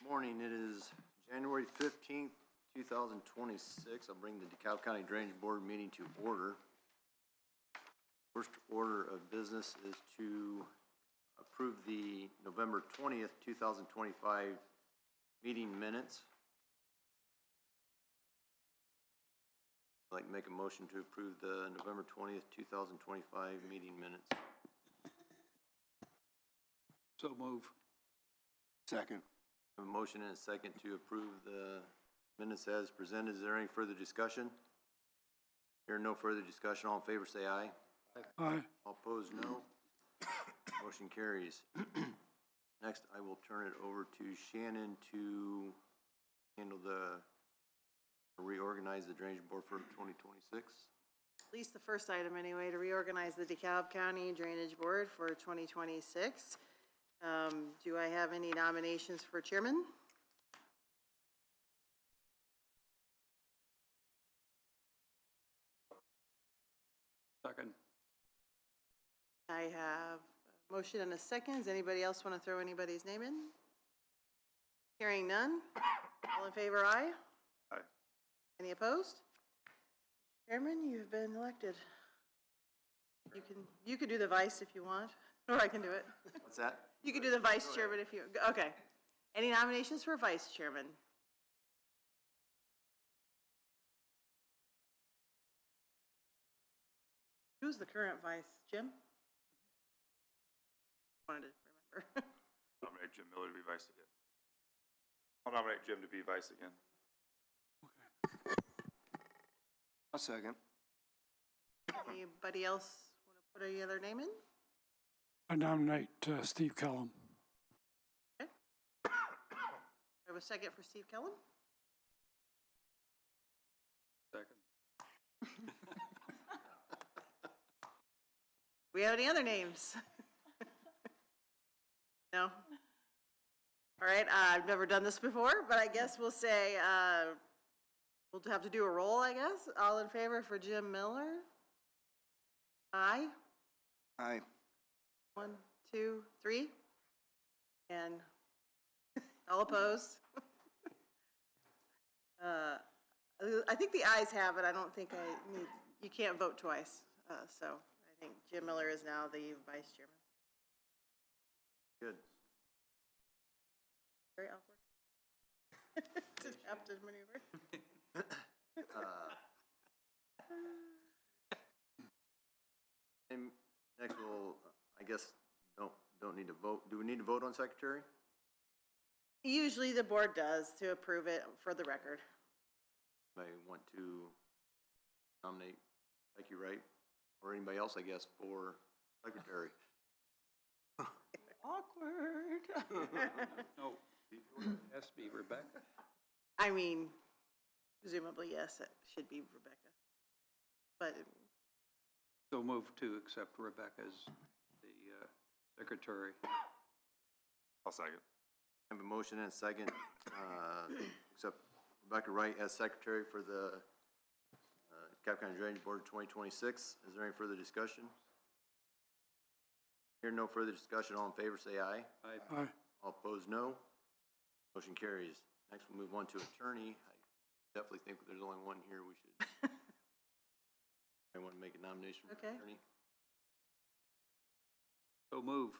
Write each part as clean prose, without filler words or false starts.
Morning, it is January 15th, 2026. I'll bring the DeKalb County Drainage Board meeting to order. First order of business is to approve the November 20th, 2025 meeting minutes. I'd like to make a motion to approve the November 20th, 2025 meeting minutes. So move. Second. A motion and a second to approve the minutes as presented. Is there any further discussion? Hearing no further discussion, all in favor say aye. Aye. All opposed, no. Motion carries. Next, I will turn it over to Shannon to handle reorganize the Drainage Board for 2026. At least the first item anyway, to reorganize the DeKalb County Drainage Board for 2026. Do I have any nominations for chairman? Second. I have a motion and a second. Does anybody else want to throw anybody's name in? Hearing none. All in favor, aye? Aye. Any opposed? Chairman, you've been elected. You can do the vice if you want, or I can do it. What's that? You can do the vice chairman if you, okay. Any nominations for vice chairman? Who's the current vice? Jim? Wanted to remember. Nominate Jim Miller to be vice again. I'll nominate Jim to be vice again. Okay. I'll second. Anybody else want to put any other name in? I nominate Steve Kellum. Okay. I have a second for Steve Kellum. Second. We have any other names? No? All right, I've never done this before, but I guess we'll say, we'll have to do a roll, I guess. All in favor for Jim Miller? Aye. Aye. 1, 2, 3. And all opposed? I think the ayes have it. I don't think you can't vote twice. So I think Jim Miller is now the vice chairman. Good. Very awkward. Didn't have to maneuver. And next we'll, I guess, don't need to vote. Do we need to vote on secretary? Usually the board does to approve it for the record. I want to nominate Becky Wright or anybody else, I guess, for secretary. Awkward. No, it has to be Rebecca. I mean, presumably, yes, it should be Rebecca. But So move to accept Rebecca as the secretary. I'll second. I have a motion and a second, accept Rebecca Wright as secretary for the DeKalb County Drainage Board 2026. Is there any further discussion? Hearing no further discussion, all in favor say aye. Aye. All opposed, no. Motion carries. Next, we'll move on to attorney. I definitely think there's only one here. We should. I want to make a nomination for attorney. So move.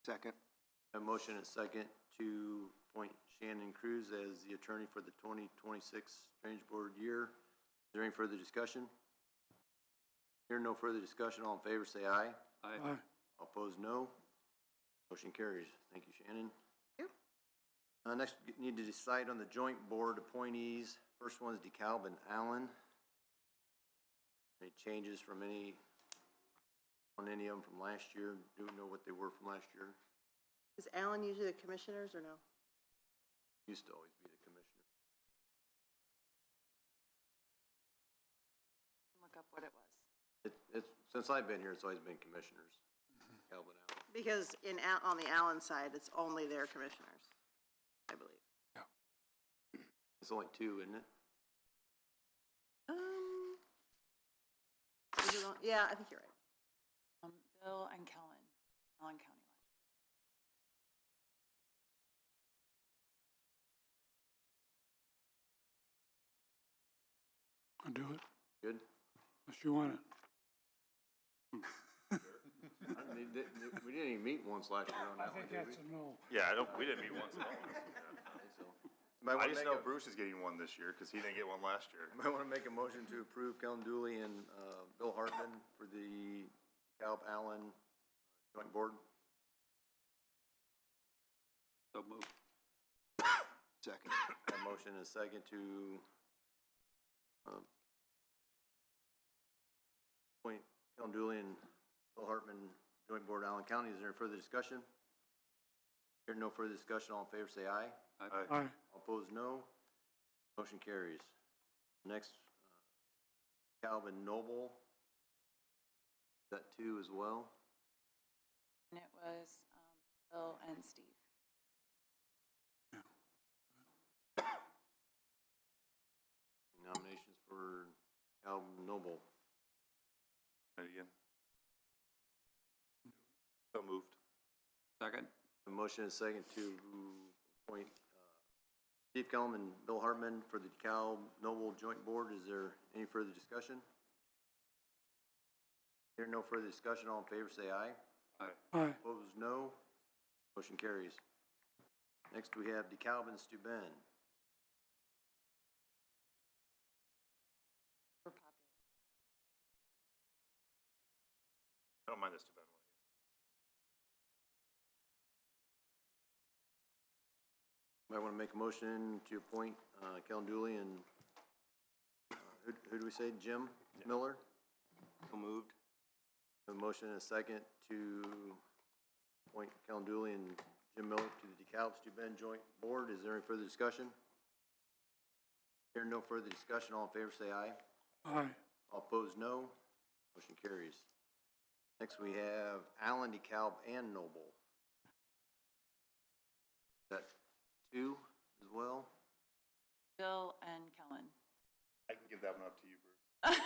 Second. A motion and a second to appoint Shannon Cruz as the attorney for the 2026 Drainage Board year. Is there any further discussion? Hearing no further discussion, all in favor say aye. Aye. All opposed, no. Motion carries. Thank you, Shannon. Thank you. Next, we need to decide on the joint board appointees. First one is DeKalb and Allen. Any changes from any of them from last year? Do we know what they were from last year? Is Alan usually the commissioners or no? Used to always be the commissioner. Look up what it was. Since I've been here, it's always been commissioners. Calvin Allen. Because on the Allen side, it's only their commissioners, I believe. It's only two, isn't it? Yeah, I think you're right. Bill and Kellen, Allen County last I'll do it, Good? unless you want it. We didn't even meet once last year on I that one, think did we? that's a no. Yeah, we didn't meet once at all. I think so. Might I wanna just make know a- Bruce is getting one this year, cause he didn't get one last year. Might wanna make a motion to approve Kellen Dooley and, Bill Hartman for the DeKalb Allen Joint Board. So moved. Second. A motion and a second to, appoint Kellen Dooley and Bill Hartman Joint Board, Allen County. Is there further discussion? Hearing no further discussion, all in favor say aye. Aye. Aye. All opposed, no. Motion carries. Next, Calvin Noble. Got two as well. And it was Bill and Steve. Nominations for Calvin Noble. And again. So moved. Second. A motion and a second to appoint Steve Kellum and Bill Hartman for the DeKalb Noble Joint Board. Is there any further discussion? Hearing no further discussion, all in favor say aye. Aye. Opposed, no. Motion carries. Next, we have DeKalb and Steuben. We're popular. I don't mind this too bad one again. Might want to make a motion to appoint Kellen Dooley and, who do we say, Jim Miller? So moved. A motion and a second to appoint Kellen Dooley and Jim Miller to the DeKalb Steuben Joint Board. Is there any further discussion? Hearing no further discussion, all in favor say aye. Aye. All opposed, no. Motion carries. Next, we have Allen, DeKalb, and Noble. Is that two as well? Bill and Kellen. I can give that one up to you, Bruce.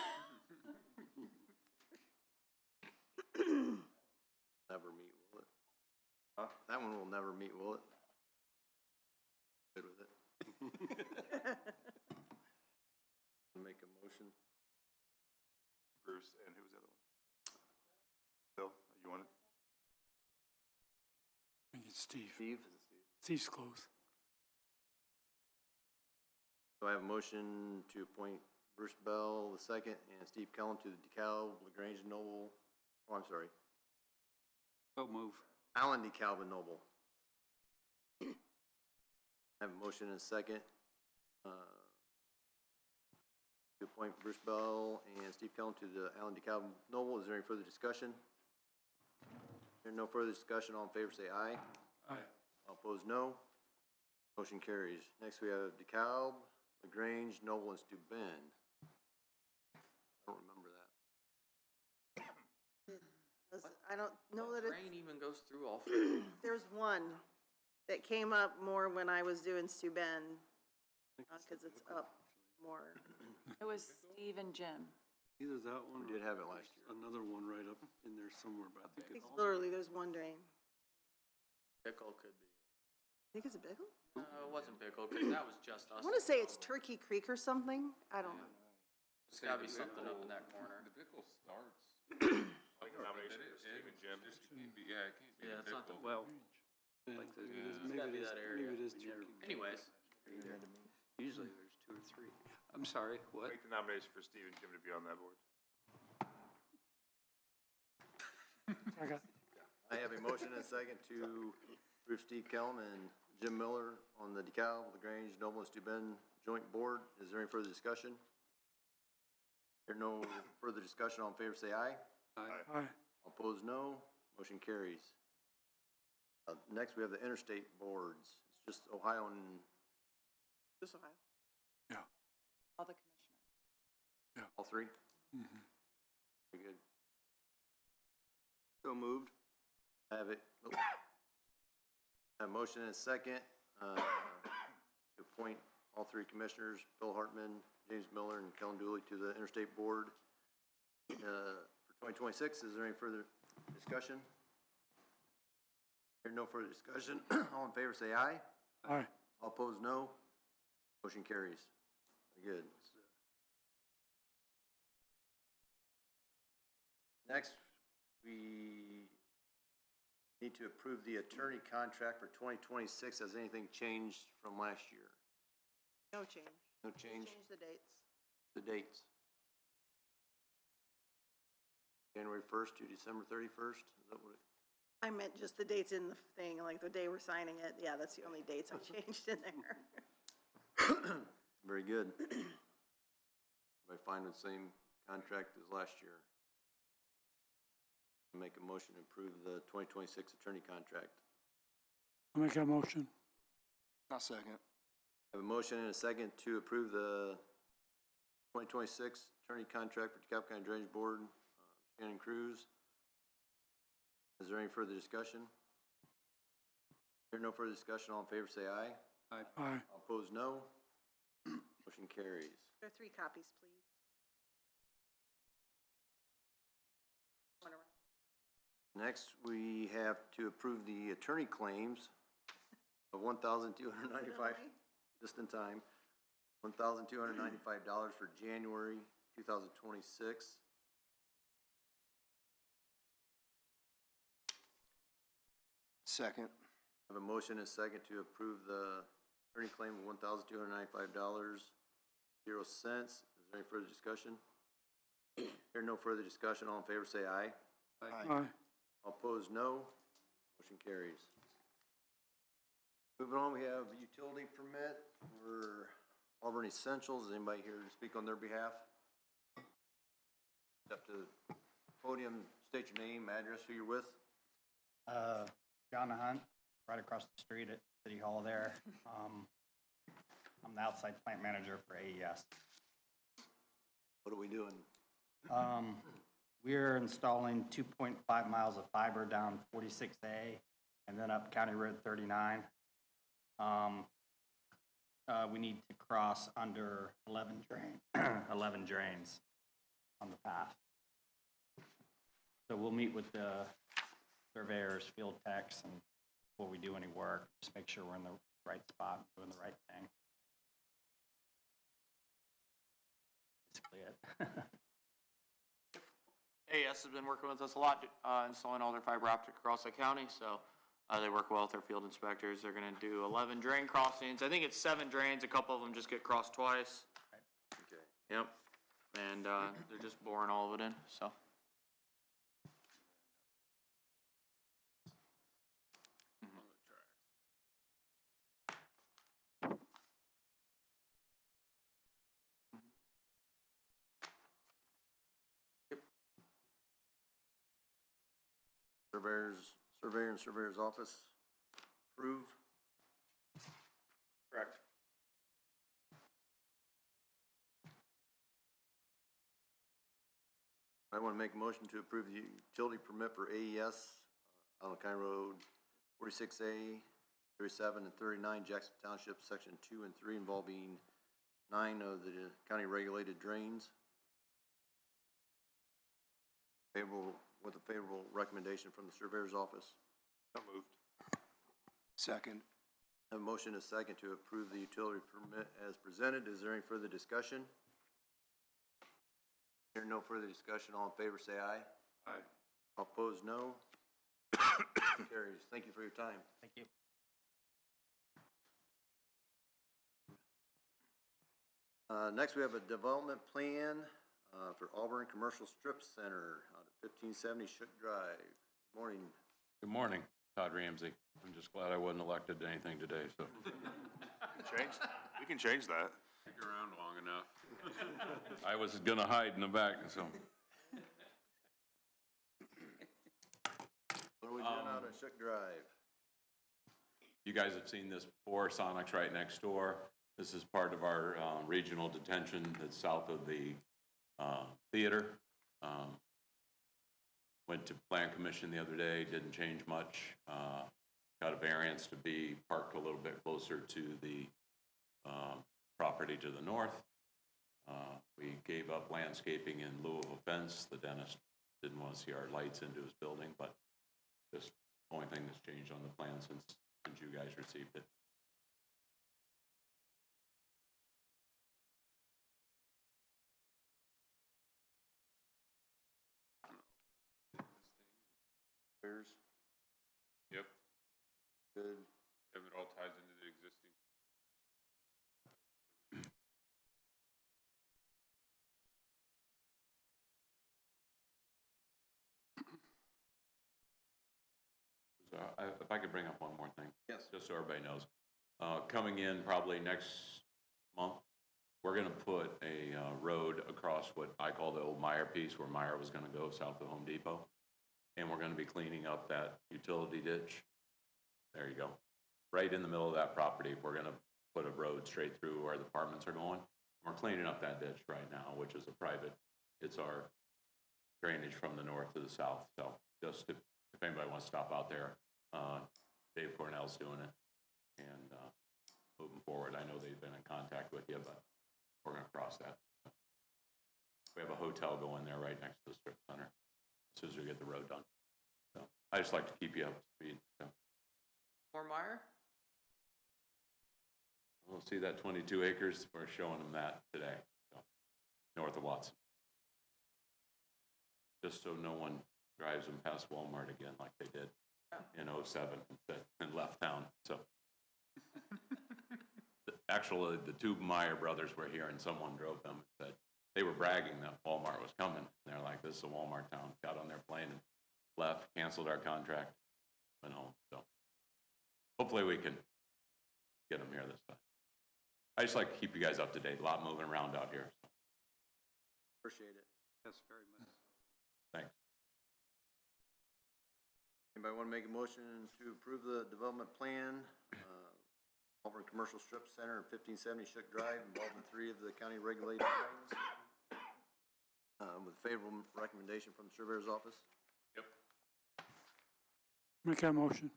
Never meet, will it? Huh? That one will never meet, will it? Good with it. Make a motion. Bruce, and who was the other one? Bill, you want it? I think it's Steve. Steve? Steve's close. So I have a motion to appoint Bruce Bell II and Steve Kellum to the DeKalb, LaGrange, Noble, oh, I'm sorry, So move. Allen, DeKalb, and Noble. I have a motion and a second to appoint Bruce Bell and Steve Kellum to the Allen, DeKalb, Noble. Is there any further discussion? Hearing no further discussion, all in favor say aye. Aye. All opposed, no. Motion carries. Next, we have DeKalb, LaGrange, Noble, and Steuben. I don't remember that. I don't know that it's, Rain even goes through all four. there's one that came up more when I was doing Steuben, because it's up more. It was Steve and Jim. Either that one We did have it last year. another one right up in there somewhere, but I think it's, Literally, there's one drain. Pickle could be. I think it's a Bickle? No, it wasn't Pickle, because that was just us. I want to say it's Turkey Creek or something. I don't know. There's gotta be something up in that corner. The pickle starts. Like a nomination for Steve and Jim. Yeah, it can't be. Yeah, it's not the, Well, yeah, like the- maybe it is, It's gotta maybe be it is, that area. maybe it is Turkey. anyways. usually there's two or three. I'm sorry, what? Make the nomination for Steve and Jim to be on that board. Second. I have a motion and a second to approve Steve Kellum and Jim Miller on the DeKalb, LaGrange, Noble, and Steuben Joint Board. Is there any further discussion? Here no further discussion, all in favor say aye. Aye. All opposed, no. Motion carries. Next, we have the interstate boards. It's just Ohio and Just Ohio. All the commissioners. all three? Mhm. Very good. So moved. I have it. A motion and a second to appoint all three commissioners, Bill Hartman, James Miller, and Kellen Dooley to the Interstate Board for 2026. Is there any further discussion? Hearing no further discussion, all in favor say aye. Aye. All opposed, no. Motion carries. Very good. Next, we need to approve the attorney contract for 2026. Has anything changed from last year? No change. No change? Change the dates. The dates? January 1st to December 31st? Is that what it? I meant just the dates in the thing, like the day we're signing it. Yeah, that's the only dates I changed in there. Very good. Everybody fine with the same contract as last year? Make a motion to approve the 2026 attorney contract. I'll make that motion. I'll second. I have a motion and a second to approve the 2026 attorney contract for DeKalb County Drainage Board, Shannon Cruz. Is there any further discussion? Hearing no further discussion, all in favor say aye. Aye. All opposed, no. Motion carries. There are 3 copies, please. One around. Next, we have to approve the attorney claims of $1,295, just in time, $1,295 for January 2026. Second. I have a motion and a second to approve the attorney claim of $1,295, 0 cents. Is there any further discussion? Hearing no further discussion, all in favor say aye. Aye. All opposed, no. Motion carries. Moving on, we have utility permit for Auburn Essentials. Is anybody here to speak on their behalf? Step to the podium, state your name, address, who you're with. John Hunt, right across the street at City Hall there. I'm the outside plant manager for AES. What are we doing? We're installing 2.5 miles of fiber down 46A and then up County Road 39. We need to cross under 11 drains on the path. So we'll meet with the surveyors, field techs, and before we do any work, just make sure we're in the right spot, doing the right thing. Basically it. AES has been working with us a lot, installing all their fiber optic across the county, so they work well with their field inspectors. They're gonna do 11 drain crossings. I think it's 7 drains, a couple of them just get crossed twice. Okay. Yep, and they're just boring all of it in, so. Surveyor and surveyor's office approve. Correct. I want to make a motion to approve the utility permit for AES, on County Road 46A, 37 and 39, Jackson Township, Section 2 and 3, involving 9 of the county regulated drains. Favorable, with a favorable recommendation from the surveyor's office. So moved. Second. I have a motion and a second to approve the utility permit as presented. Is there any further discussion? Hearing no further discussion, all in favor say aye. Aye. All opposed, no. Carries. Thank you for your time. Thank you. Next, we have a development plan for Auburn Commercial Strip Center out at 1570 Shook Drive. Morning. Good morning, Todd Ramsey. I'm just glad I wasn't elected to anything today, so. We can change that. Stick around long enough. I was gonna hide in the back, so. What are we doing out at Shook Drive? You guys have seen this before, Sonic's right next door. This is part of our regional detention that's south of the theater. Went to Plan Commission the other day, didn't change much. Got a variance to be parked a little bit closer to the property to the north. We gave up landscaping in lieu of a fence. The dentist didn't want to see our lights into his building, but this only thing that's changed on the plan since you guys received it. yours? Yep, Good. and it all ties into the existing. So if I could bring up one more thing. Yes. Just so everybody knows. Coming in probably next month, we're gonna put a road across what I call the old Meyer piece, where Meyer was gonna go south of Home Depot. And we're gonna be cleaning up that utility ditch. There you go. Right in the middle of that property, we're gonna put a road straight through where the apartments are going. We're cleaning up that ditch right now, which is a private, it's our drainage from the north to the south. So just if anybody wants to stop out there, Dave Cornell's doing it. And moving forward, I know they've been in contact with you, but we're gonna cross that. We have a hotel going there right next to the strip center, as soon as we get the road done. So I just like to keep you up to speed, so. More Meyer? We'll see that 22 acres, we're showing them that today, so, north of Watson. Just so no one drives them past Walmart again like they did in '07 and left town, so. Actually, the two Meyer brothers were here and someone drove them and said, they were bragging that Walmart was coming. And they're like, this is a Walmart town. Got on their plane and left, canceled our contract, went home, so. Hopefully we can get them here this time. I just like to keep you guys up to date. A lot moving around out here. So. Appreciate it. Yes, very much. Thanks. Anybody want to make a motion to approve the development plan? Auburn Commercial Strip Center, 1570 Shook Drive, involving 3 of the county regulated drains. With favorable recommendation from the surveyor's office. Yep. Make that motion.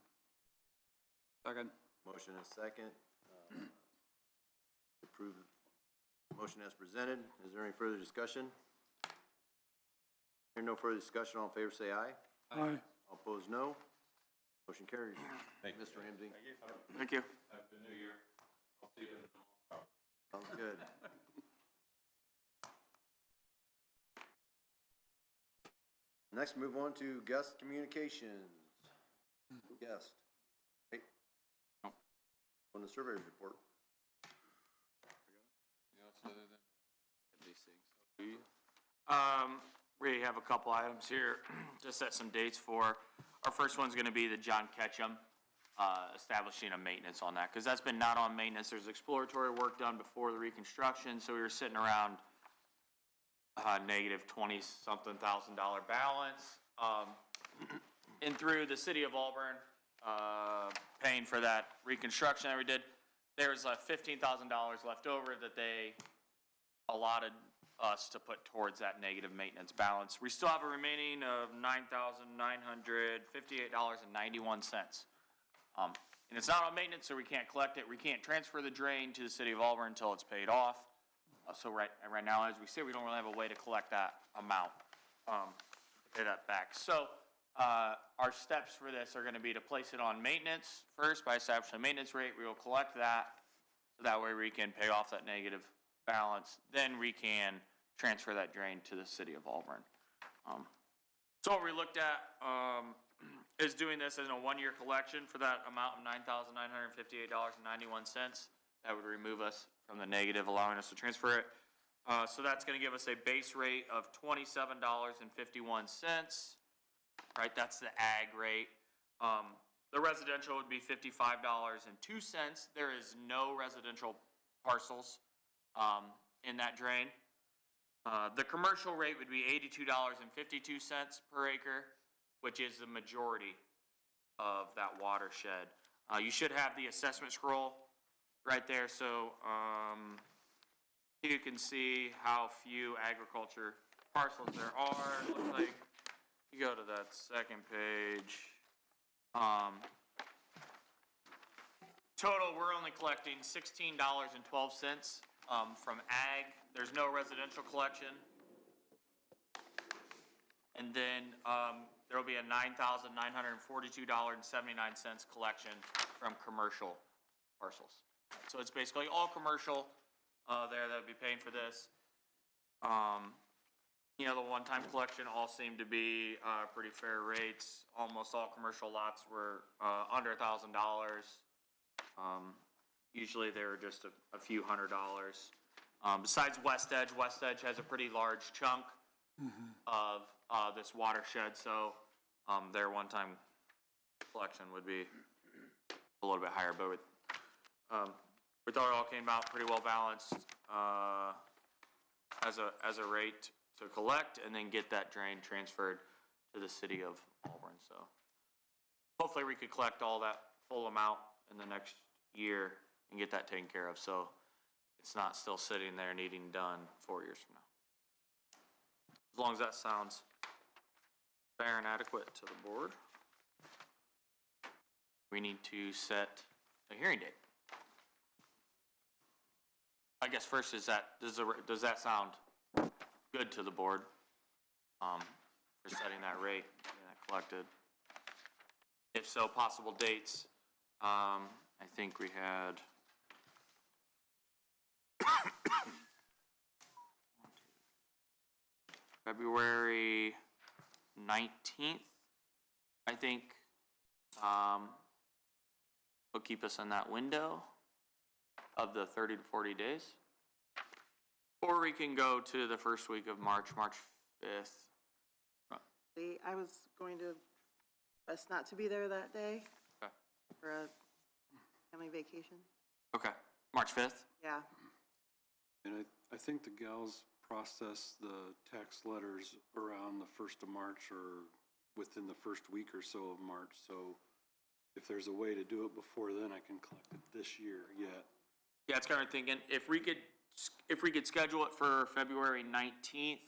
Second. Motion is second. Approve the motion as presented. Is there any further discussion? Hearing no further discussion, all in favor say aye. Aye. All opposed, no. Motion carries. Thank you. Mr. Ramsey. Thank you. Happy New Year. I'll see you in the fall. Sounds good. Next, move on to guest communications. Guest. Hey. On the surveyor's report. We have a couple items here to set some dates for. Our first one's gonna be the John Ketchum, establishing a maintenance on that, because that's been not on maintenance. There's exploratory work done before the reconstruction, so we were sitting around negative 20-something thousand dollar balance. And through the city of Auburn, paying for that reconstruction that we did, there's $15,000 left over that they allotted us to put towards that negative maintenance balance. We still have a remaining of $9,958.91. And it's not on maintenance, so we can't collect it. We can't transfer the drain to the city of Auburn until it's paid off. So right now, as we say, we don't really have a way to collect that amount, pay that back. So our steps for this are going to be to place it on maintenance first by establishing a maintenance rate. We will collect that, so that way we can pay off that negative balance. Then we can transfer that drain to the city of Auburn. So what we looked at is doing this as a one-year collection for that amount of $9,958.91. That would remove us from the negative, allowing us to transfer it. So that's going to give us a base rate of $27.51. Right, that's the ag rate. The residential would be $55.02. There is no residential parcels in that drain. The commercial rate would be $82.52 per acre, which is the majority of that watershed. You should have the assessment scroll right there, so you can see how few agriculture parcels there are. It looks like you go to that second page. Total, we're only collecting $16.12 from ag. There's no residential collection. And then there will be a $9,942.79 collection from commercial parcels. So it's basically all commercial there that would be paying for this. You know, the one-time collection all seemed to be, pretty fair rates. Almost all commercial lots were, under $1,000. Usually they were just a few $100s. Besides West Edge has a pretty large chunk of, this watershed, so, their one-time collection would be a little bit higher, but we thought it all came out pretty well balanced, as a rate to collect and then get that drain transferred to the city of Auburn, so. Hopefully we could collect all that full amount in the next year and get that taken care of, so it's not still sitting there needing done 4 years from now. As long as that sounds fair and adequate to the board, we need to set a hearing date. I guess first is that, does that sound good to the board, for setting that rate, getting that collected? If so, possible dates, I think we had February 19th, I think, will keep us in that window of the 30 to 40 days. Or we can go to the first week of March 5th. I was going to, best not to be there that day Okay. for a family vacation. Okay, March 5th? Yeah. And I think the gals process the tax letters around the 1st of March or within the first week or so of March, so if there's a way to do it before then, I can collect it this year yet. Yeah, it's kind of thinking, if we could schedule it for February 19th,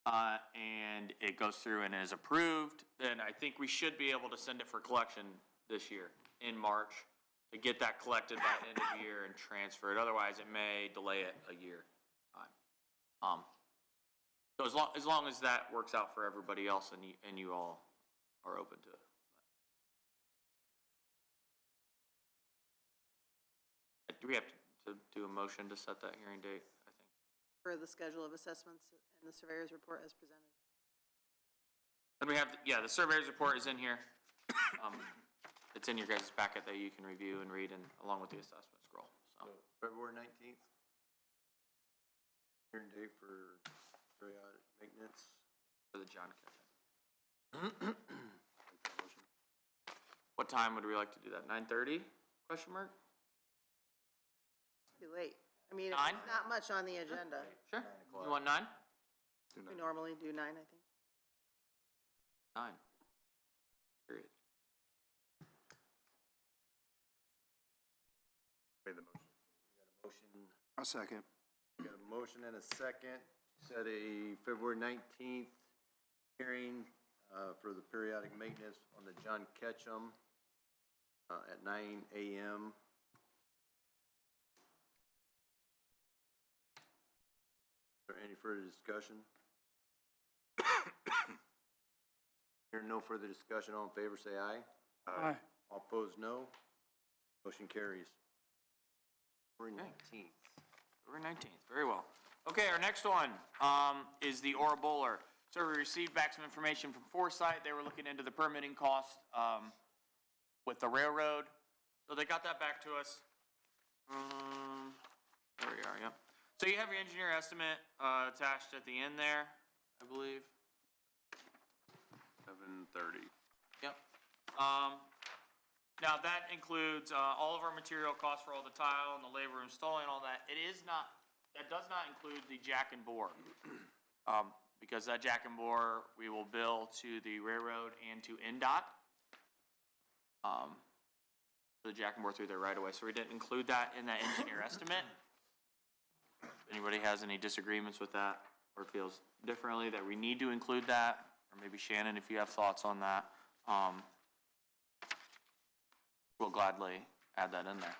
and it goes through and is approved, then I think we should be able to send it for collection this year, in March, to get that collected by end of the year and transfer it. Otherwise, it may delay it a year time. So as long as that works out for everybody else and you all are open to it. Do we have to do a motion to set that hearing date, I think? For the schedule of assessments and the surveyor's report as presented. Then we have, the surveyor's report is in here. It's in your guys' packet that you can review and read and along with the assessment scroll, so. February 19th. Hearing date for periodic maintenance. For the John Kitchen. What time would we like to do that? 9:30? Question mark? Too late. I mean, 9? it's not much on the agenda. Sure. You want 9? We normally do 9, I think. 9. Period. Made the motion. Motion, I'll second. got a motion and a second, set a February 19th hearing, for the periodic maintenance on the John Ketchum, at 9 a.m. Is there any further discussion? Hearing no further discussion, all in favor say aye. Aye. All opposed, no. Motion carries. February 19th. February 19th, very well. Okay, our next one, is the Ora Bowler. So we received back some information from Foresight. They were looking into the permitting cost, with the railroad. So they got that back to us. There we are, yep. So you have your engineer estimate, attached at the end there, I believe. 7:30. Yep. Now that includes, all of our material costs for all the tile and the labor installing all that. That does not include the jack and bore. Because that jack and bore, we will bill to the railroad and to NDOT. The jack and bore through there right away, so we didn't include that in that engineer estimate. If anybody has any disagreements with that, or feels differently that we need to include that, or maybe Shannon, if you have thoughts on that, we'll gladly add that in there.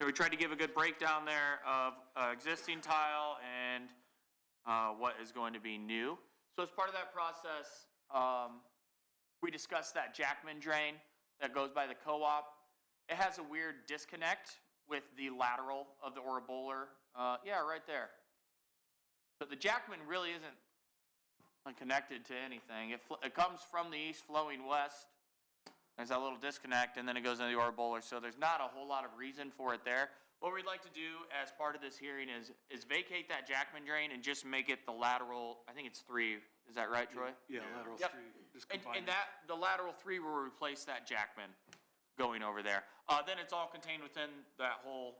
So we tried to give a good breakdown there of existing tile and what is going to be new. So as part of that process, we discussed that Jackman drain that goes by the co-op. It has a weird disconnect with the lateral of the Ora Bowler. Yeah, right there. So the Jackman really isn't connected to anything. It comes from the east flowing west. There's that little disconnect, and then it goes into the ore bowler, so there's not a whole lot of reason for it there. What we'd like to do as part of this hearing is vacate that Jackman drain and just make it the lateral, I think it's 3, is that right, Troy? Yeah, lateral Yep. 3, just And combine it. the lateral 3 will replace that Jackman going over there. Then it's all contained within that whole,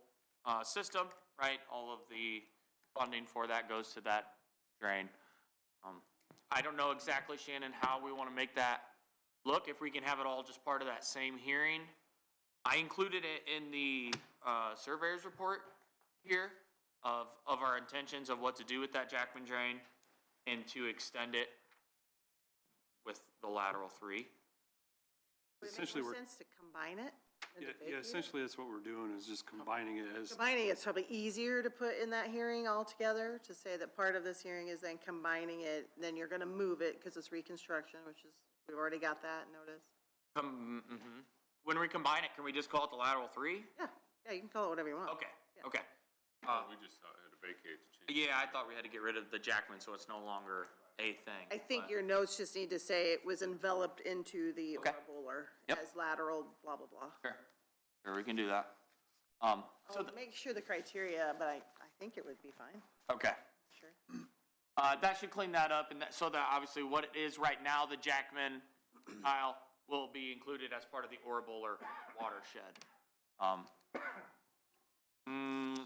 system, right? All of the funding for that goes to that drain. I don't know exactly, Shannon, how we want to make that look, if we can have it all just part of that same hearing. I included it in the surveyor's report here of our intentions of what to do with that Jackman drain and to extend it with the lateral 3. Would it make Essentially, more we're, sense to combine it? than to yeah, vacate it? essentially that's what we're doing, is just combining it as, Combining it's probably easier to put in that hearing altogether, to say that part of this hearing is then combining it, then you're gonna move it, because it's reconstruction, which is, we've already got that notice. When we combine it, can we just call it the lateral 3? Yeah, you can call it whatever you want. Okay, okay. We just had to vacate to change. Yeah, I thought we had to get rid of the Jackman, so it's no longer a thing. I think but- your notes just need to say it was enveloped into the Okay. bowler Yep. as lateral, blah, blah, blah. Sure, we can do that. I'll So, make sure the criteria, but I think it would be fine, okay. sure. That should clean that up, and that, so that obviously what it is right now, the Jackman tile will be included as part of the ore bowler watershed.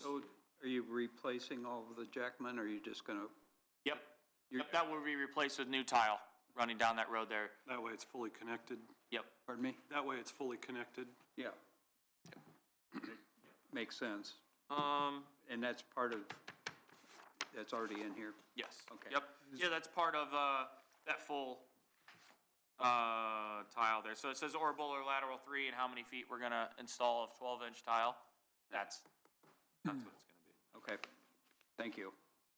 So are you replacing all of the Jackman, or are you just gonna? Yep, that will be replaced with new tile running down that road there. that way it's fully connected. Yep. Pardon me? That way it's fully connected. Yeah. Makes sense. Um, And that's part of, that's already in here. yes. Okay. Yep, yeah, that's part of, that full, tile there. So it says ore bowler lateral 3 and how many feet we're gonna install of 12-inch tile. That's what it's gonna be. Okay, thank you.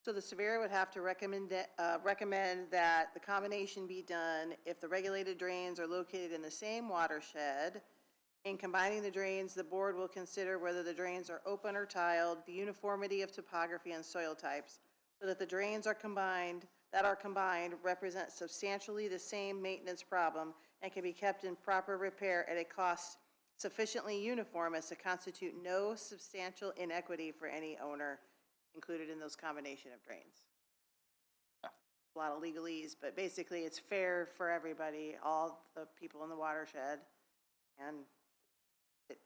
So the surveyor would have to recommend that the combination be done if the regulated drains are located in the same watershed. In combining the drains, the board will consider whether the drains are open or tiled, the uniformity of topography and soil types, so that the drains are combined, represent substantially the same maintenance problem and can be kept in proper repair at a cost sufficiently uniform as to constitute no substantial inequity for any owner included in those combination of drains. A lot of legalese, but basically it's fair for everybody, all the people in the watershed, and it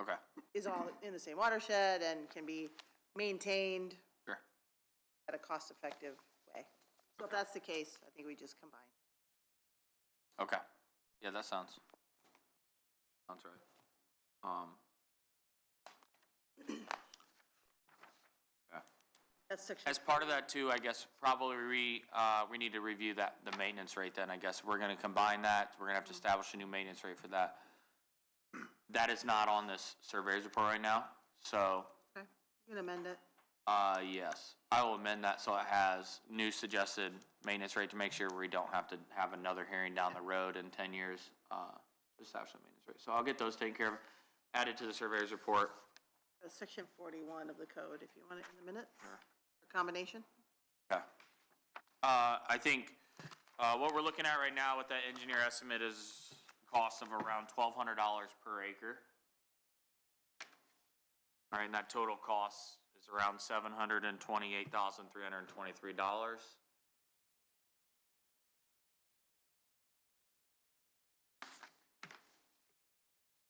Okay, is all in the same watershed and can be maintained sure. at a cost-effective way. So if that's the case, I think we just combine. Okay, yeah, that sounds right. That's section. As part of that too, I guess probably we need to review the maintenance rate then, I guess. We're gonna combine that, we're gonna have to establish a new maintenance rate for that. That is not on this surveyor's report right now, so, Okay, you can amend it. yes. I will amend that so it has new suggested maintenance rate to make sure we don't have to have another hearing down the road in 10 years, to establish the maintenance rate. So I'll get those taken care of, added to the surveyor's report. Section 41 of the code, if you want it in the minutes. Sure. For combination. Okay. I think, what we're looking at right now with that engineer estimate is cost of around $1,200 per acre. All right, and that total cost is around $728,323.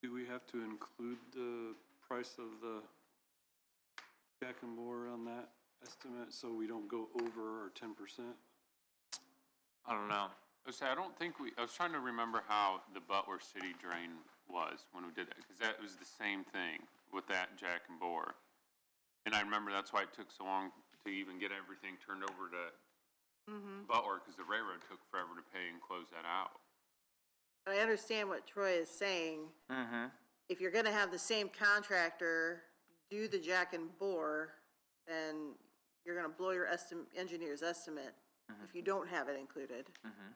Do we have to include the price of the jack and bore on that estimate so we don't go over our 10%? I don't know. I don't think I was trying to remember how the Butler City drain was when we did that, because that was the same thing with that jack and bore. And I remember that's why it took so long to even get everything turned over to Butler, because the railroad took forever to pay and close that out. I understand what Troy is saying. Mm-hmm. If you're gonna have the same contractor do the jack and bore, then you're gonna blow your engineer's estimate if you don't have it included.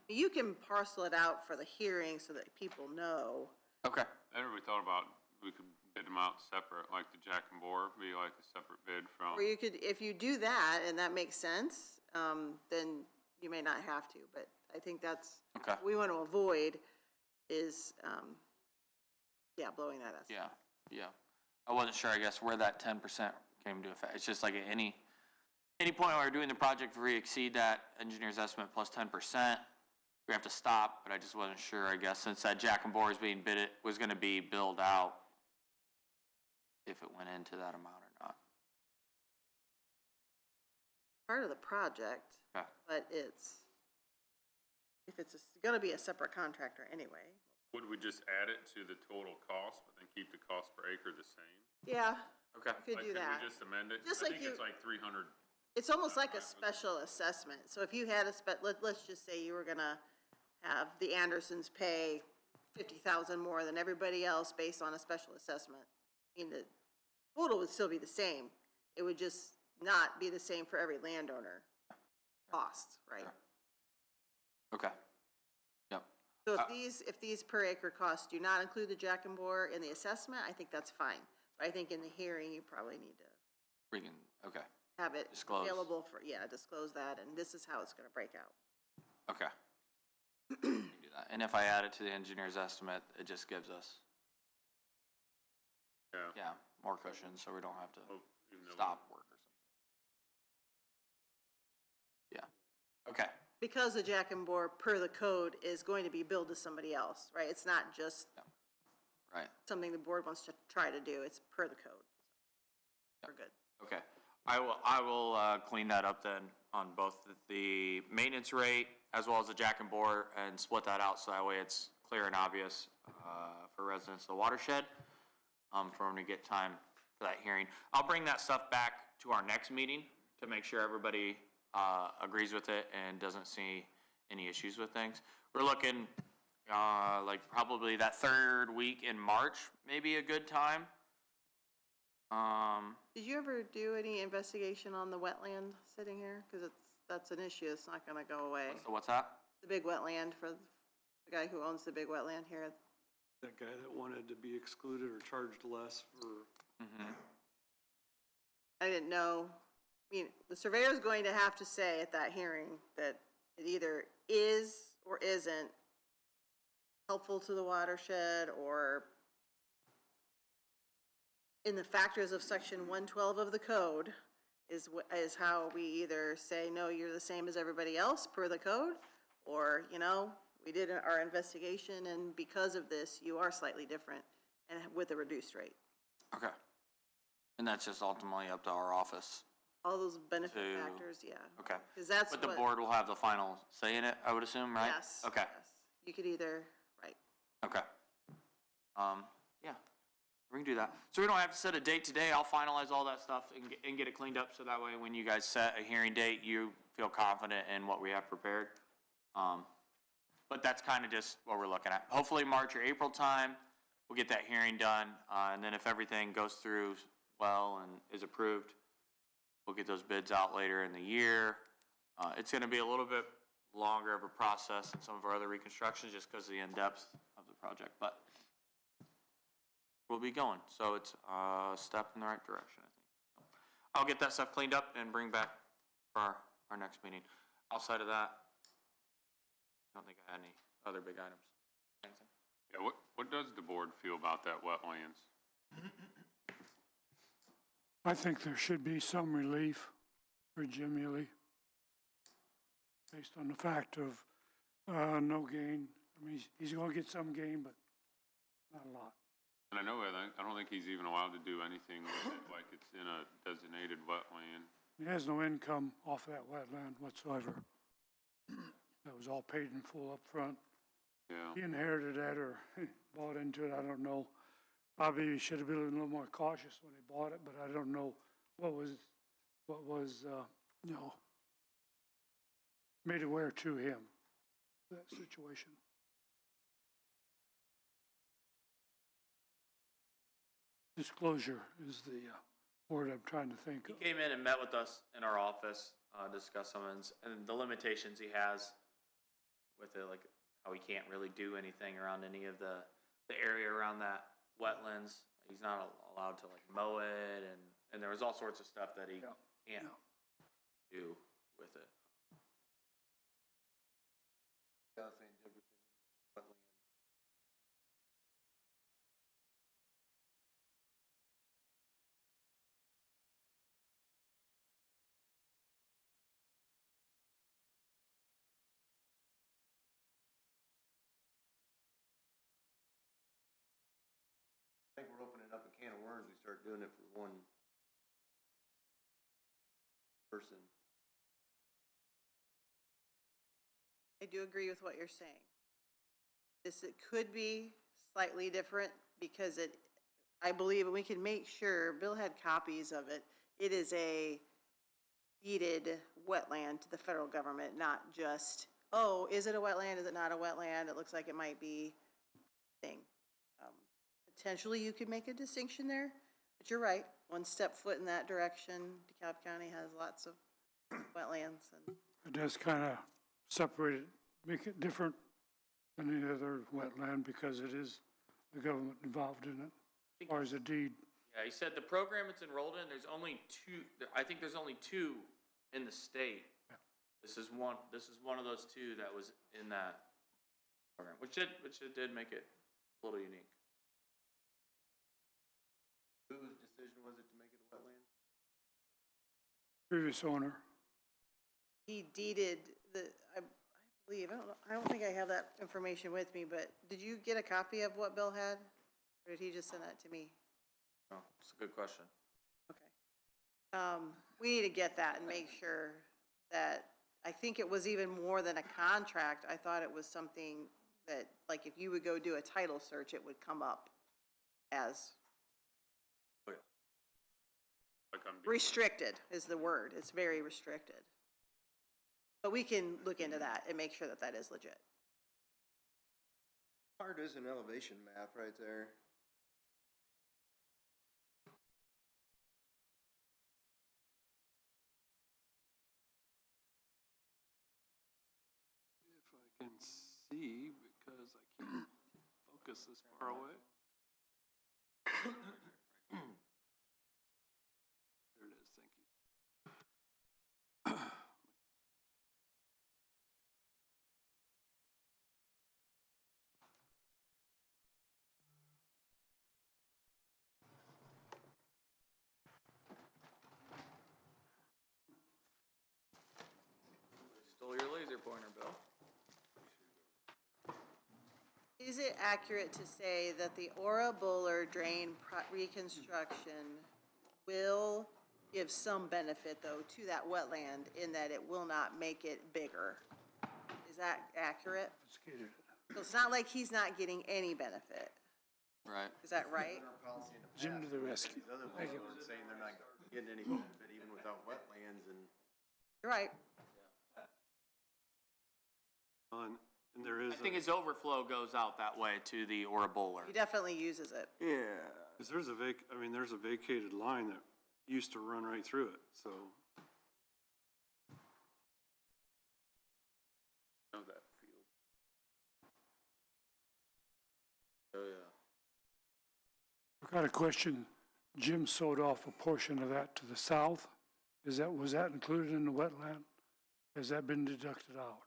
You can parcel it out for the hearing so that people know. Okay. I never really thought about, we could bid them out separate, like the Jack and Bore, be like a separate bid from, Or you could, if you do that and that makes sense, then you may not have to, but I think that's, Okay. what we want to avoid is, yeah, blowing that us. Yeah, yeah. I wasn't sure, I guess, where that 10% came into effect. It's just like at any point where we're doing the project, if we exceed that engineer's estimate plus 10%, we have to stop, but I just wasn't sure, I guess, since that Jack and Bore is being bid, it was gonna be billed out, if it went into that amount or not. Part of the project, Okay. but if it's gonna be a separate contractor anyway. would we just add it to the total cost, but then keep the cost per acre the same? Yeah, Okay. you could do that. Could we just amend it? Just I like think you- it's like 300. It's almost like a special assessment. So if you had let's just say you were gonna have the Andersons pay 50,000 more than everybody else based on a special assessment. I mean, the total would still be the same. It would just not be the same for every landowner cost, right? Okay. Yep. So if these per acre costs do not include the Jack and Bore in the assessment, I think that's fine. But I think in the hearing, you probably need to Okay, have it Disclose. available for, disclose that, and this is how it's gonna break out. okay. We can do that. And if I add it to the engineer's estimate, it just gives us, Yeah. more cushion, so we don't have to Well, even though we- stop work or something. Yeah, okay, Because the Jack and Bore per the code is going to be billed to somebody else, right? It's not just right, something the board wants to try to do, it's per the code. We're good. okay. I will clean that up then on both the maintenance rate as well as the Jack and Bore and split that out so that way it's clear and obvious for residents of the watershed for when we get time for that hearing. I'll bring that stuff back to our next meeting to make sure everybody agrees with it and doesn't see any issues with things. We're looking like probably that third week in March, maybe a good time. Did you ever do any investigation on the wetland sitting here? Because that's an issue, it's not gonna go away. So what's that? The big wetland for the guy who owns the big wetland here. That guy that wanted to be excluded or charged less for, I didn't know, I mean, the surveyor's going to have to say at that hearing that it either is or isn't helpful to the watershed or in the factors of section 112 of the code is how we either say, no, you're the same as everybody else per the code, or, we did our investigation and because of this, you are slightly different and with a reduced rate. Okay. And that's just ultimately up to our office. All those benefit To- factors, yeah. Okay. Because that's But the what- board will have the final say in it, I would assume, right? Yes. Okay, yes. You could either, right. okay. Yeah, we can do that. So we don't have to set a date today. I'll finalize all that stuff and get it cleaned up so that way when you guys set a hearing date, you feel confident in what we have prepared. But that's kind of just what we're looking at. Hopefully March or April time, we'll get that hearing done. And then if everything goes through well and is approved, we'll get those bids out later in the year. It's gonna be a little bit longer of a process than some of our other reconstructions just because of the in-depth of the project, but we'll be going. So it's a step in the right direction, I think. So I'll get that stuff cleaned up and bring back for our next meeting. Outside of that, I don't think I had any other big items. Anything? Yeah, what does the board feel about that wetlands? I think there should be some relief for Jim Ely based on the fact of, no gain. I mean, he's gonna get some gain, but not a lot. And I don't think he's even allowed to do anything with it, like it's in a designated wetland. He has no income off that wetland whatsoever. That was all paid in full up front. Yeah. He inherited that or bought into it, I don't know. Probably he should have been a little more cautious when he bought it, but I don't know what was, made aware to him, that situation. Disclosure is the word I'm trying to think He of. came in and met with us in our office, discussed some and the limitations he has with it, like how he can't really do anything around any of the area around that wetlands. He's not allowed to like mow it, and there was all sorts of stuff that he can't do with it. I think we're opening up a can of worms, we start doing it for one person. I do agree with what you're saying. It could be slightly different because I believe, and we can make sure, Bill had copies of it, it is a deeded wetland to the federal government, not just, oh, is it a wetland, is it not a wetland, it looks like it might be thing. Potentially you could make a distinction there, but you're right, one step foot in that direction. DeKalb County has lots of wetlands and. It does kind of separate it, make it different than any other wetland because it is the government involved in it, as far as a deed. Yeah, he said the program it's enrolled in, there's only two, I think there's only two in the state. This is one of those two that was in that program, which it did make it a little unique. Whose decision was it to make it a wetland? Previous owner. He deeded I believe, I don't think I have that information with me, but did you get a copy of what Bill had? Or did he just send that to me? Oh, it's a good question. Okay. We need to get that and make sure that, I think it was even more than a contract. I thought it was something that, like, if you would go do a title search, it would come up as Oh, yeah. Like restricted is the word. It's very restricted. But we can look into that and make sure that that is legit. Part is an elevation map right there. If I can see, because I can't focus this far away. There it is, thank you. Stole your laser pointer, Bill. Is it accurate to say that the Ora Buller drain reconstruction will give some benefit, though, to that wetland in that it will not make it bigger? Is that accurate? Confiscated it. So it's not like he's not getting any benefit. Right. Is that right? Jim to the rescue. These other Thank you. ones are saying they're not getting any benefit even without wetlands and. You're right. And there is, I think his overflow goes out that way to the Ora Bowler. He definitely uses it. Yeah. because there's there's a vacated line that used to run right through it, so. know that field. Oh, yeah. I've got a question. Jim sowed off a portion of that to the south. Was that included in the wetland? Has that been deducted out?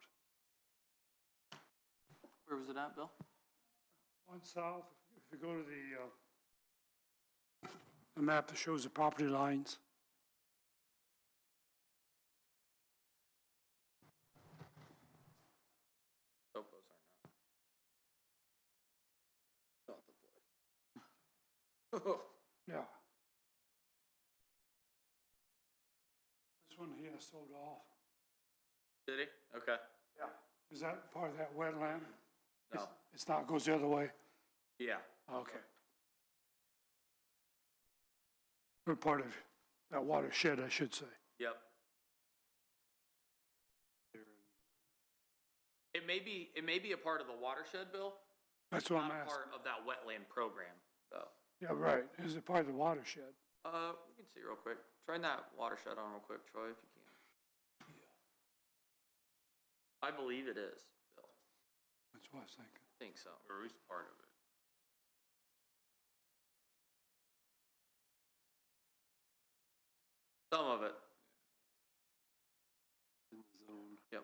Where was it at, Bill? On south, if you go to the map that shows the property lines, Topos are not. Not the play. yeah. This one here sowed off. Did he? Okay. Yeah. Is that part of that wetland? No. It's not, goes the other way? Yeah. Okay. We're part of that watershed, I should say. Yep. It may be a part of the watershed, Bill. That's what I'm Not a asking. part of that wetland program, though. Yeah, right. Is it part of the watershed? We can see real quick. Turn that watershed on real quick, Troy, if you can. I believe it is, Bill. That's what I was thinking. I think so. Or at least part of it. Some of it, in the zone. yep.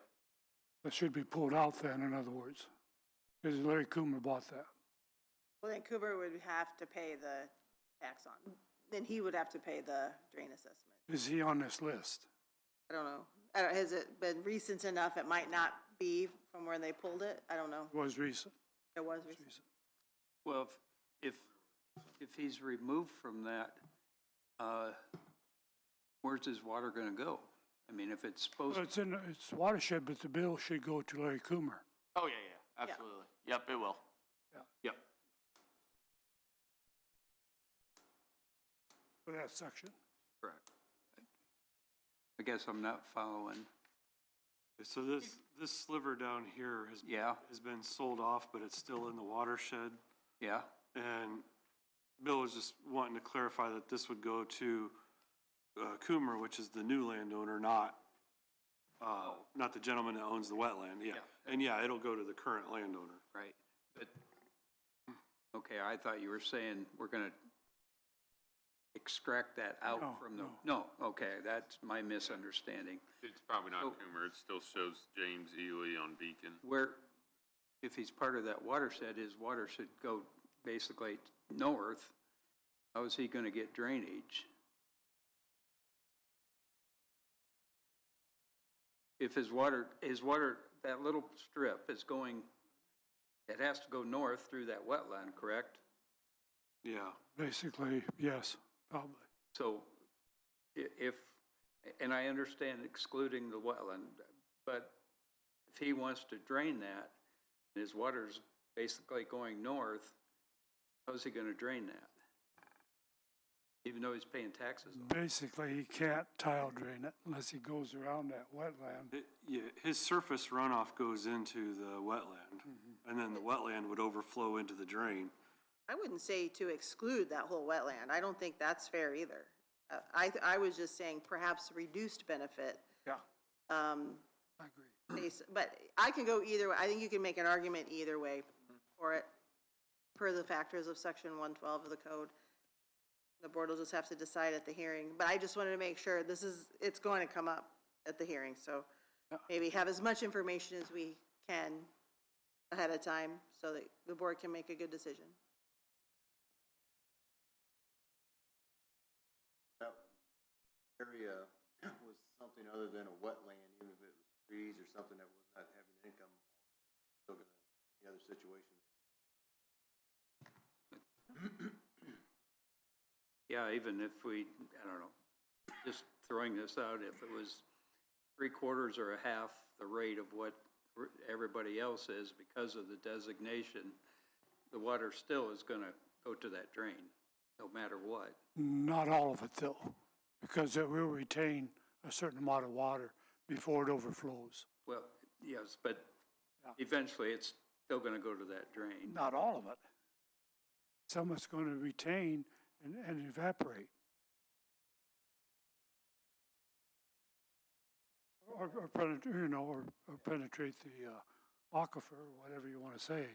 That should be pulled out then, in other words, because Larry Coomer bought that. Well, then Cooper would have to pay the tax on, then he would have to pay the drain assessment. Is he on this list? I don't know. Has it been recent enough? It might not be from where they pulled it. I don't know. Was recent. It was recent. Well, if he's removed from that, where's his water gonna go? I mean, if it's supposed, Well, it's watershed, but the bill should go to Larry Coomer. Oh, yeah, absolutely. Yep, it will. Yeah. Yep. For that section. Correct. I guess I'm not following. So this sliver down here Yeah, has been sold off, but it's still in the watershed. yeah, And Bill was just wanting to clarify that this would go to Coomer, which is the new landowner, not the gentleman that owns the wetland, yeah. And yeah, it'll go to the current landowner. right. But, okay, I thought you were saying we're gonna extract that out No, from the, no, okay, that's my misunderstanding. It's probably not So- Coomer, it still shows James Ely on Beacon. Where, if he's part of that watershed, his water should go basically north. How is he gonna get drainage? If his water, that little strip is going, it has to go north through that wetland, correct? Yeah. Basically, yes, probably. So if, and I understand excluding the wetland, but if he wants to drain that, and his water's basically going north, how's he gonna drain that? Even though he's paying taxes on it? Basically, he can't tile drain it unless he goes around that wetland. Yeah, his surface runoff goes into the wetland, and then the wetland would overflow into the drain. I wouldn't say to exclude that whole wetland. I don't think that's fair either. I was just saying perhaps reduced benefit. Yeah, I agree. But I can go either way. I think you can make an argument either way for it, per the factors of section 112 of the code. The board will just have to decide at the hearing, but I just wanted to make sure it's going to come up at the hearing, so maybe have as much information as we can ahead of time so that the board can make a good decision. That area was something other than a wetland, even if it was trees or something that was not having income, still gonna, any other situation. Yeah, even if we, I don't know, just throwing this out, if it was 3/4 or a half the rate of what everybody else is because of the designation, the water still is gonna go to that drain, no matter what. Not all of it though, because it will retain a certain amount of water before it overflows. Well, yes, but eventually it's still gonna go to that drain. Not all of it. Some it's going to retain and evaporate. Or penetrate, or penetrate the aquifer, or whatever you want to say.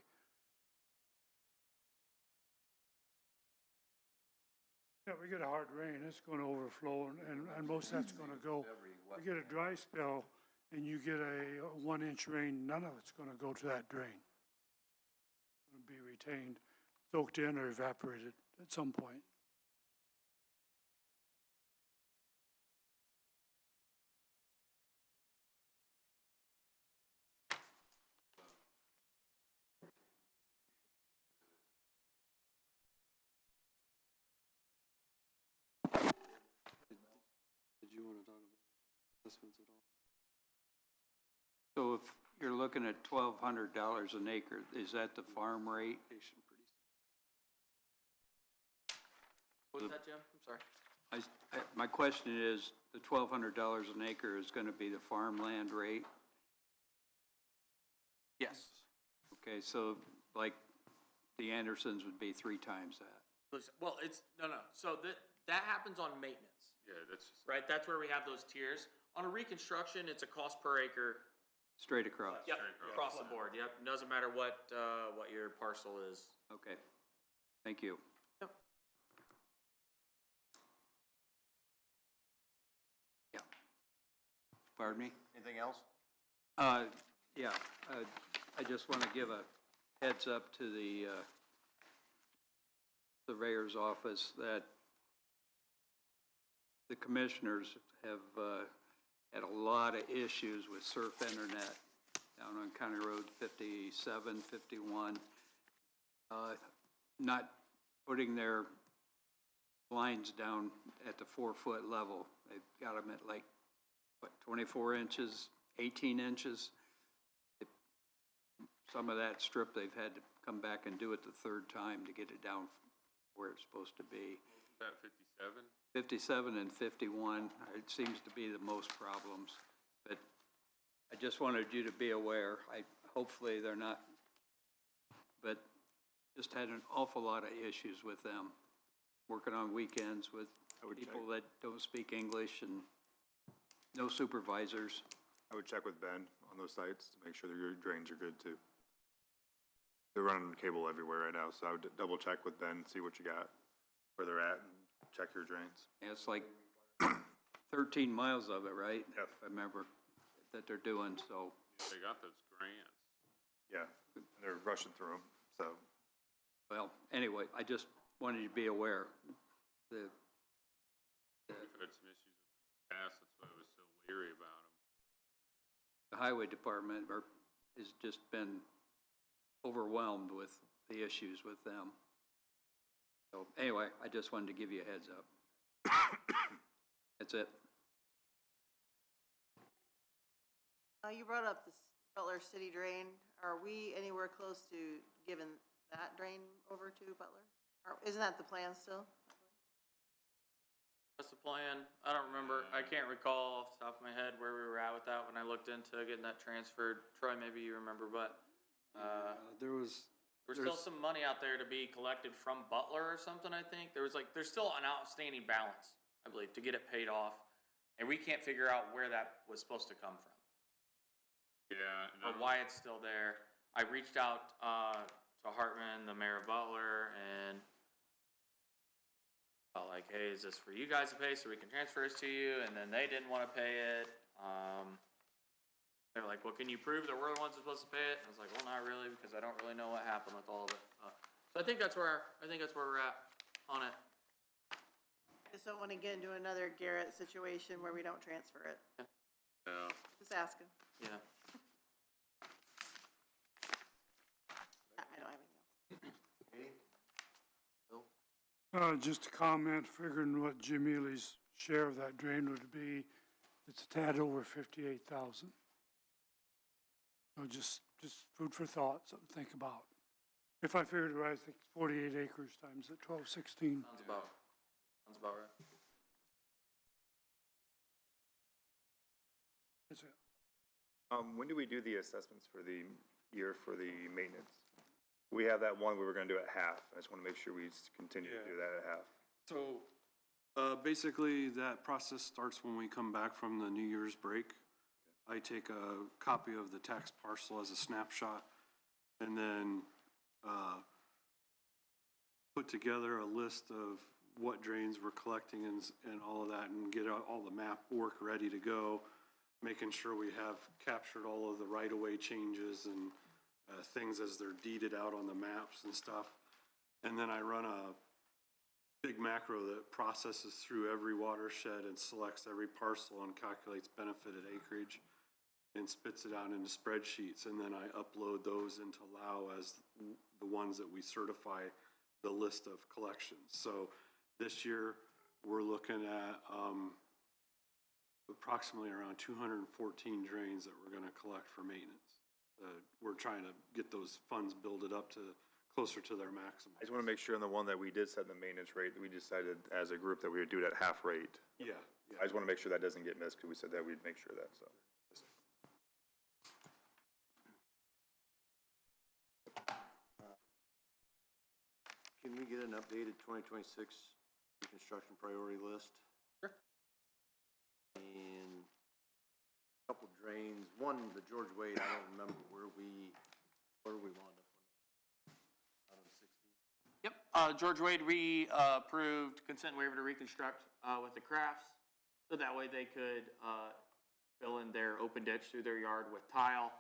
Yeah, we get a hard rain, it's going to overflow, and most of that's going to go. You get a dry spell, and you get a 1-inch rain, none of it's going to go to that drain. It's going to be retained, soaked in, or evaporated at some point. Did you want to talk about assessments at all? So if you're looking at $1,200 an acre, is that the farm rate? What was that, Jim? I'm sorry. My question is, the $1,200 an acre is gonna be the farmland rate? Yes. Okay, so like the Andersons would be 3 times that. Well, no. So that happens on maintenance, Yeah, that's just, right? That's where we have those tiers. On a reconstruction, it's a cost per acre. Straight across? Yep, across the board, yep. Doesn't matter what your parcel is. Okay, thank you. Pardon me? Anything else? Yeah, I just want to give a heads up to the surveyor's office that the commissioners have had a lot of issues with surf internet down on County Road 57, 51. Not putting their lines down at the 4-foot level. They've got them at like, what, 24 inches, 18 inches? Some of that strip, they've had to come back and do it the third time to get it down where it's supposed to be. Is that 57? 57 and 51, it seems to be the most problems. But I just wanted you to be aware. Hopefully they're not, but just had an awful lot of issues with them. Working on weekends with people that don't speak English and no supervisors. I would check with Ben on those sites to make sure that your drains are good too. They're running cable everywhere right now, so I would double check with Ben, see what you got, where they're at, and check your drains. Yeah, it's like 13 miles of it, right? Yep. If I remember that they're doing, so. They got those grants. Yeah, and they're rushing through them, so. Well, anyway, I just wanted you to be aware. We've had some issues with them in the past, that's why I was so leery about them. The highway department has just been overwhelmed with the issues with them. So anyway, I just wanted to give you a heads up. That's it. You brought up this Butler City drain. Are we anywhere close to giving that drain over to Butler? Isn't that the plan still? That's the plan. I don't remember, I can't recall off the top of my head where we were at with that when I looked into getting that transferred. Troy, maybe you remember, but, There's still some money out there to be collected from Butler or something, I think. There's still an outstanding balance, I believe, to get it paid off. And we can't figure out where that was supposed to come from. Yeah. Or why it's still there. I reached out, to Hartman, the mayor of Butler, and felt like, hey, is this for you guys to pay so we can transfer this to you? And then they didn't want to pay it. They were like, well, can you prove that we're the ones supposed to pay it? And I was like, well, not really, because I don't really know what happened with all of it. So I think that's where we're at on it. Just don't want to get into another Garrett situation where we don't transfer it. Yeah. Just asking. Yeah. I don't have anything else. Katie? Bill? Just a comment, figuring what Jim Ely's share of that drain would be, it's a tad over 58,000. So just food for thought, something to think about. If I figured it right, I think 48 acres times at 1216. Sounds about right. That's it. When do we do the assessments for the year for the maintenance? We have that one we were gonna do at half. I just wanna make sure we continue to do that at half. So, basically, that process starts when we come back from the New Year's break. I take a copy of the tax parcel as a snapshot, and then, put together a list of what drains we're collecting and all of that, and get all the map work ready to go, making sure we have captured all of the right-of-way changes and things as they're deeded out on the maps and stuff. And then I run a big macro that processes through every watershed and selects every parcel and calculates benefited acreage and spits it out into spreadsheets. And then I upload those into LAO as the ones that we certify the list of collections. So this year we're looking at approximately around 214 drains that we're gonna collect for maintenance. We're trying to get those funds builded up to closer to their maximum. I just wanna make sure on the one that we did set the maintenance rate, that we decided as a group that we would do it at half rate. Yeah. I just wanna make sure that doesn't get missed, because we said that we'd make sure of that, so. Can we get an updated 2026 reconstruction priority list? Sure. And a couple drains, one, the George Wade, I don't remember where we wound up on that. Out of the 60. Yep, George Wade, we approved consent waiver to reconstruct with the crafts, so that way they could fill in their open ditch through their yard with tile,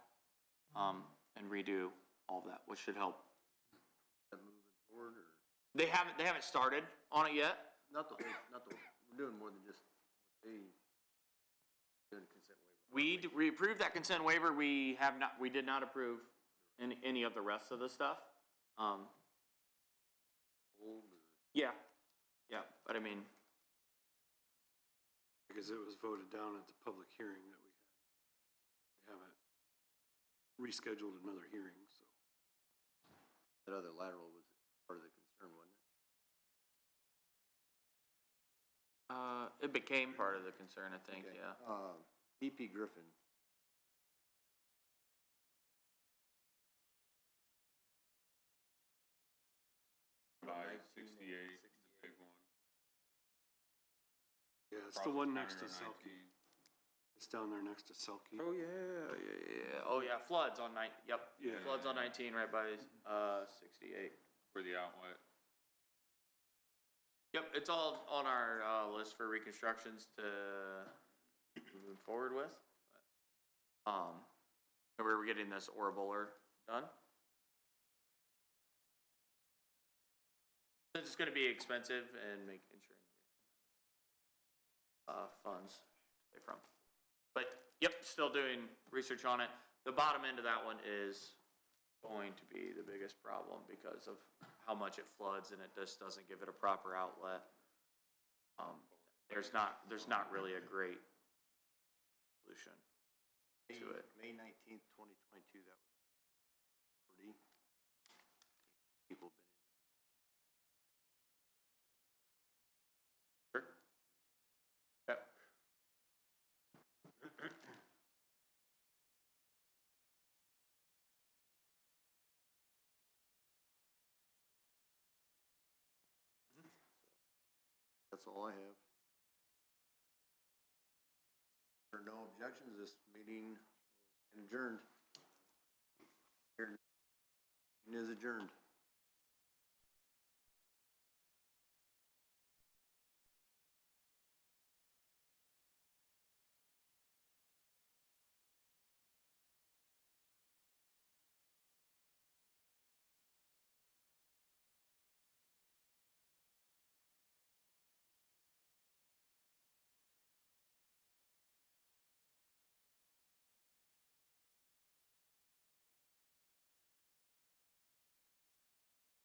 and redo all of that, which should help. Moving forward, or, They haven't started on it yet. not the whole, we're doing more than just what they, doing consent waiver. We approved that consent waiver. We did not approve any of the rest of the stuff. Old or- Yeah, but I mean, Because it was voted down at the public hearing that we had. We haven't rescheduled another hearing, so. That other lateral was part of the concern, wasn't it? it became part of the concern, I think, Okay. yeah. BP Griffin. By 68, the big one. Yeah, it's the one next to Selkie. It's down there next to Selkie. Oh, yeah. Oh, yeah, floods on yep. Yeah. Floods on 19 right by, 68. For the outlet. Yep, it's all on our, list for reconstructions to move forward with. We're getting this Orabola done. It's gonna be expensive and make ensuring we have, funds to pay from. But, yep, still doing research on it. The bottom end of that one is going to be the biggest problem because of how much it floods and it just doesn't give it a proper outlet. There's not really a great solution to it. May 19th, 2022, that was on 40. People have been in here. Sure. Yep. That's all I have. There are no objections, this meeting is adjourned. Here is adjourned.